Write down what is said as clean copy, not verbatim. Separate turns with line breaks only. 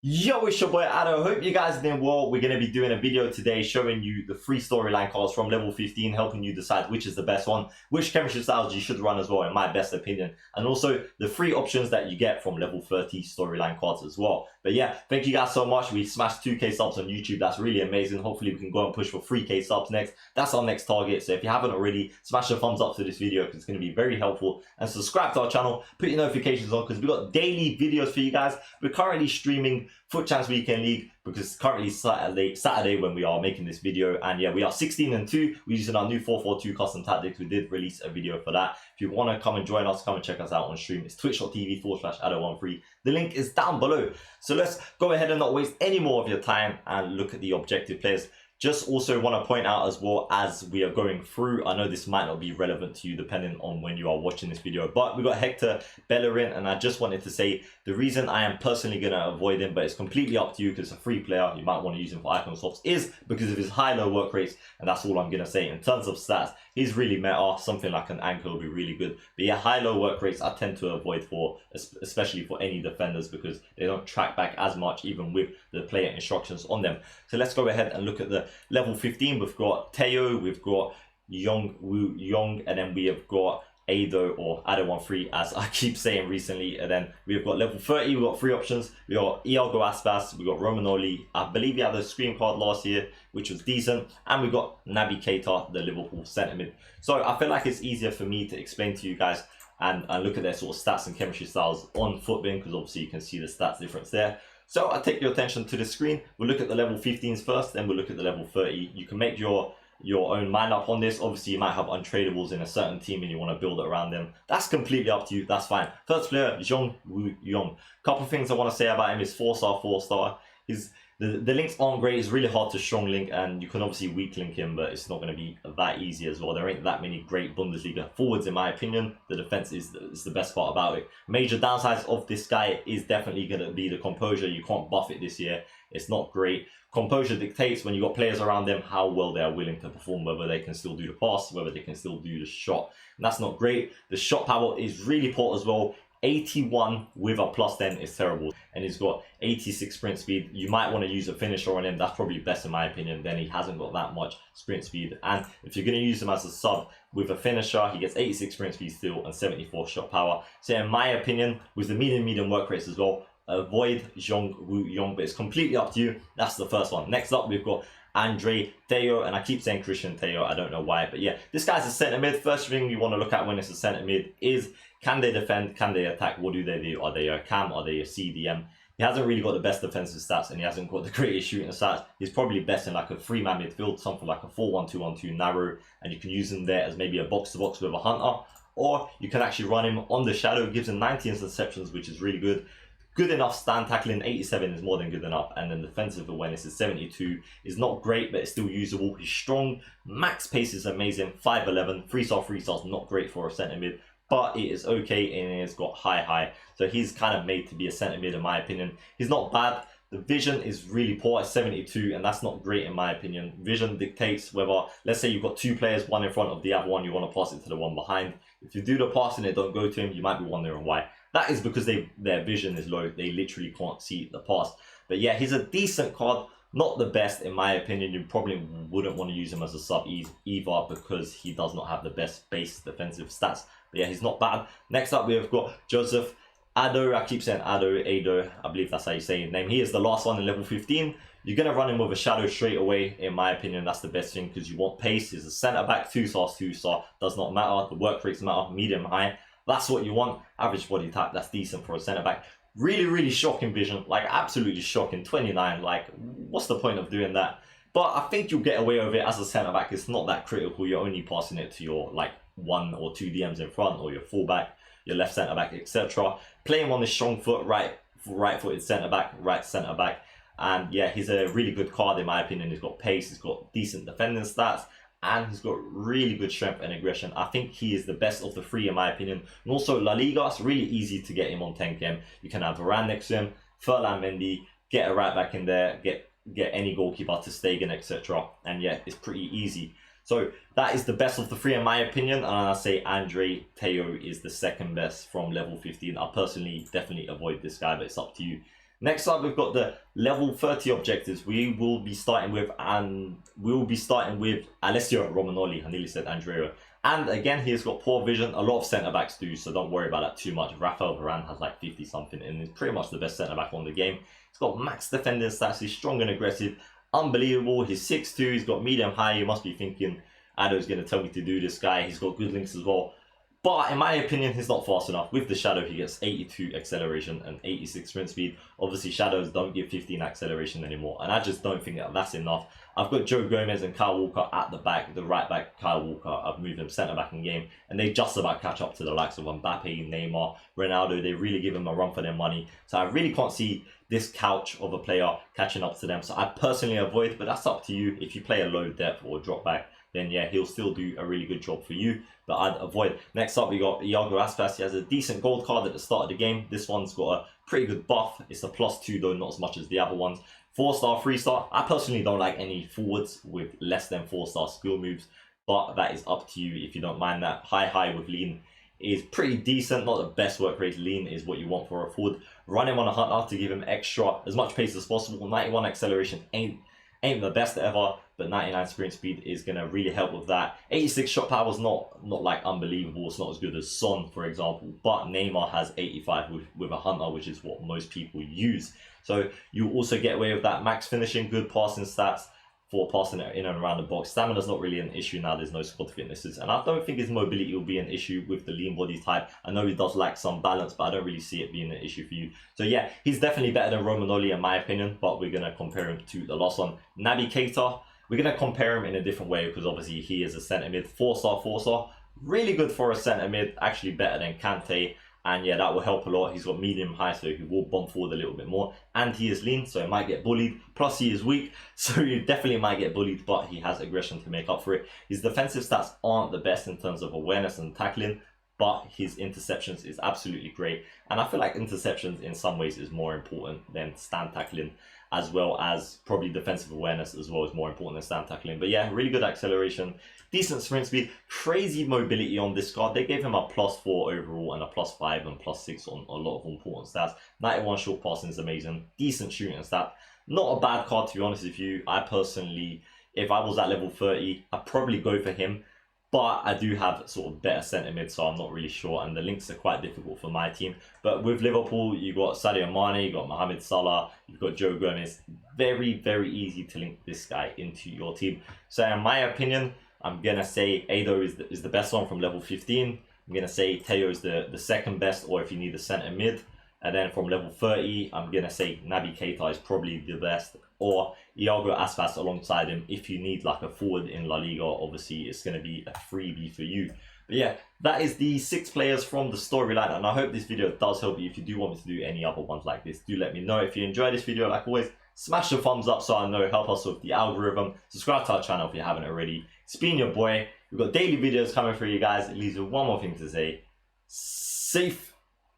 Yo, it's your boy Ado. Hope you guys are doing well. We're going to be doing a video today showing you the free storyline cards from level 15, helping you decide which is the best one, which chemistry styles you should run as well, in my best opinion, and also the free options that you get from level 30 storyline cards as well. But yeah, thank you guys so much. We smashed 2k subs on YouTube. That's really amazing. Hopefully we can go and push for 3k subs next. That's our next target. So if you haven't already, smash a thumbs up to this video because it's going to be very helpful, and subscribe to our channel. Put your notifications on because we've got daily videos for you guys. We're currently streaming Foot Champs Weekend League because it's currently Saturday when we are making this video, and yeah, we are 16-2. We're using our new 4-4-2 custom tactics. We did release a video for that. If you want to come and join us, come and check us out on stream. It's twitch.tv/Ado13. The link is down below. So let's go ahead and not waste any more of your time and look at the objective players. Just also want to point out as well, as we are going through, I know this might not be relevant to you depending on when you are watching this video, but we got Hector Bellerin, and I just wanted to say the reason I am personally going to avoid him, but it's completely up to you because it's a free player, you might want to use him for icon swaps, is because of his high-low work rates, and that's all I'm going to say. In terms of stats, he's really meta. Something like an anchor will be really good, but yeah, high-low work rates I tend to avoid for, especially for any defenders, because they don't track back as much even with the player instructions on them. So let's go ahead and look at the level 15. We've got Teo, we've got Young Woo Young, and then we have got Ado, or Ado13 as I keep saying recently. And then we've got level 30, we've got three options. We got Iago Aspas, we got Romanoli. I believe he had a screen card last year, which was decent. And we got Naby Keita, the Liverpool centre mid. So I feel like it's easier for me to explain to you guys and look at their sort of stats and chemistry styles on Footbin, because obviously you can see the stats difference there. So I'll take your attention to the screen. We'll look at the level 15s first, then we'll look at the level 30. You can make your own mind up on this. Obviously, you might have untradables in a certain team and you want to build it around them. That's completely up to you. That's fine. First player, Jong Woo Young. Couple of things I want to say about him is 4-star, 4-star. The links aren't great. It's really hard to strong link, and you can obviously weak link him, but it's not going to be that easy as well. There ain't that many great Bundesliga forwards in my opinion. The defense is the best part about it. Major downsides of this guy is definitely going to be the composure. You can't buff it this year. It's not great. Composure dictates, when you got players around them, how well they are willing to perform, whether they can still do the pass, whether they can still do the shot. And that's not great. The shot power is really poor as well. 81 with a +10 is terrible, and he's got 86 sprint speed. You might want to use a finisher on him. That's probably best in my opinion. Then he hasn't got that much sprint speed, and if you're going to use him as a sub with a finisher, he gets 86 sprint speed still and 74 shot power. So in my opinion, with the medium work rates as well, avoid Jong Woo Young, but it's completely up to you. That's the first one. Next up, we've got Andre Teo, and I keep saying Christian Teo, I don't know why, but yeah, this guy's a centre mid. First thing you want to look at when it's a centre mid is, can they defend, can they attack, what do they do? Are they a cam, are they a CDM? He hasn't really got the best defensive stats, and he hasn't got the greatest shooting stats. He's probably best in like a 3-man midfield, something like a 4-1-2-1-2 narrow, and you can use him there as maybe a box-to-box with a hunter, or you can actually run him on the shadow. Gives him 90 interceptions, which is really good. Good enough stand tackling, 87 is more than good enough, and then defensive awareness is 72. Is not great, but it's still usable. He's strong, max pace is amazing, 5'11", 3-star, 3-stars, not great for a centre mid, but it is okay, and it's got high. So he's kind of made to be a centre mid in my opinion. He's not bad. The vision is really poor at 72, and that's not great in my opinion. Vision dictates whether, let's say you've got two players, one in front of the other one, you want to pass it to the one behind. If you do the pass and it don't go to him, you might be wondering why. That is because their vision is low. They literally can't see the pass. But yeah, he's a decent card. Not the best in my opinion. You probably wouldn't want to use him as a sub either because he does not have the best base defensive stats. But yeah, he's not bad. Next up, we've got Joseph Ado. I keep saying Ado. I believe that's how you say his name. He is the last one in level 15. You're going to run him with a shadow straight away. In my opinion, that's the best thing because you want pace. He's a centre back, 2-star, 2-star. Does not matter. The work rates matter. Medium, high. That's what you want. Average body type, that's decent for a centre back. Really shocking vision, like absolutely shocking. 29, like what's the point of doing that? But I think you'll get away with it as a centre back. It's not that critical. You're only passing it to your like 1 or 2 DMs in front, or your fullback, your left centre back, etc. Play him on his strong foot, right-footed centre back, right centre back, and yeah, he's a really good card in my opinion. He's got pace, he's got decent defending stats, and he's got really good strength and aggression. I think he is the best of the three in my opinion. And also La Liga, it's really easy to get him on 10km. You can have Varane next to him, Ferland Mendy, get a right back in there, get any goalkeeper to Stegen, etc. And yeah, it's pretty easy. So that is the best of the three in my opinion, and I say Andre Teo is the second best from level 15. I personally definitely avoid this guy, but it's up to you. Next up, we've got the level 30 objectives. We will be starting with Alessio Romagnoli. I nearly said Andrea. And again, he's got poor vision. A lot of centre backs do, so don't worry about that too much. Rafael Varane has like 50 something and is pretty much the best centre back on the game. He's got max defending stats. He's strong and aggressive. Unbelievable. He's 6'2". He's got medium high. You must be thinking, Ado's going to tell me to do this guy. He's got good links as well. But in my opinion, he's not fast enough. With the Shadow, he gets 82 acceleration and 86 sprint speed. Obviously, Shadows don't give 15 acceleration anymore. And I just don't think that that's enough. I've got Joe Gomez and Kyle Walker at the back. The right back, Kyle Walker, I've moved him centre back in game. And they just about catch up to the likes of Mbappe, Neymar, Ronaldo. They really give him a run for their money. So I really can't see this couch of a player catching up to them. So I personally avoid, but that's up to you. If you play a low depth or drop back, then yeah, he'll still do a really good job for you, but I'd avoid. Next up, we got Iago Aspas. He has a decent gold card at the start of the game. This one's got a pretty good buff. It's a +2 though, not as much as the other ones. 4-star, 3-star. I personally don't like any forwards with less than 4-star skill moves, but that is up to you if you don't mind that. High with lean is pretty decent, not the best work rate. Lean is what you want for a forward. Run him on a hunter to give him as much pace as possible. 91 acceleration ain't the best ever, but 99 sprint speed is going to really help with that. 86 shot power is not like unbelievable. It's not as good as Son, for example, but Neymar has 85 with a hunter, which is what most people use. So you also get away with that. Max finishing, good passing stats for passing it in and around the box. Stamina's not really an issue now. There's no squad fitnesses, and I don't think his mobility will be an issue with the lean body type. I know he does lack some balance, but I don't really see it being an issue for you. So yeah, he's definitely better than Romagnoli in my opinion, but we're going to compare him to the last one, Naby Keita. We're going to compare him in a different way because obviously he is a centre mid. 4-star. Really good for a centre mid, actually better than Kante. And yeah, that will help a lot. He's got medium high, so he will bump forward a little bit more. And he is lean, so he might get bullied. Plus, he is weak, so he definitely might get bullied, but he has aggression to make up for it. His defensive stats aren't the best in terms of awareness and tackling, but his interceptions is absolutely great. And I feel like interceptions in some ways is more important than stand tackling, as well as probably defensive awareness as well is more important than stand tackling. But yeah, really good acceleration, decent sprint speed, crazy mobility on this card. They gave him a +4 overall and a +5 and +6 on a lot of important stats. 91 short passing is amazing, decent shooting stat. Not a bad card, to be honest with you. I personally, if I was at level 30, I'd probably go for him. But I do have sort of better centre mid, so I'm not really sure. And the links are quite difficult for my team. But with Liverpool, you've got Sadio Mane, you've got Mohamed Salah, you've got Joe Gomez. Very, very easy to link this guy into your team. So in my opinion, I'm going to say Ado is the best one from level 15. I'm going to say Teo is the second best, or if you need a centre mid. And then from level 30, I'm going to say Naby Keita is probably the best, or Iago Aspas alongside him. If you need like a forward in La Liga, obviously it's going to be a freebie for you. But yeah, that is the 6 players from the storyline, and I hope this video does help you. If you do want me to do any other ones like this, do let me know. If you enjoyed this video, like always, smash the thumbs up so I know, help us with the algorithm. Subscribe to our channel if you haven't already. It's been your boy. We've got daily videos coming for you guys. It leaves me one more thing to say. Safe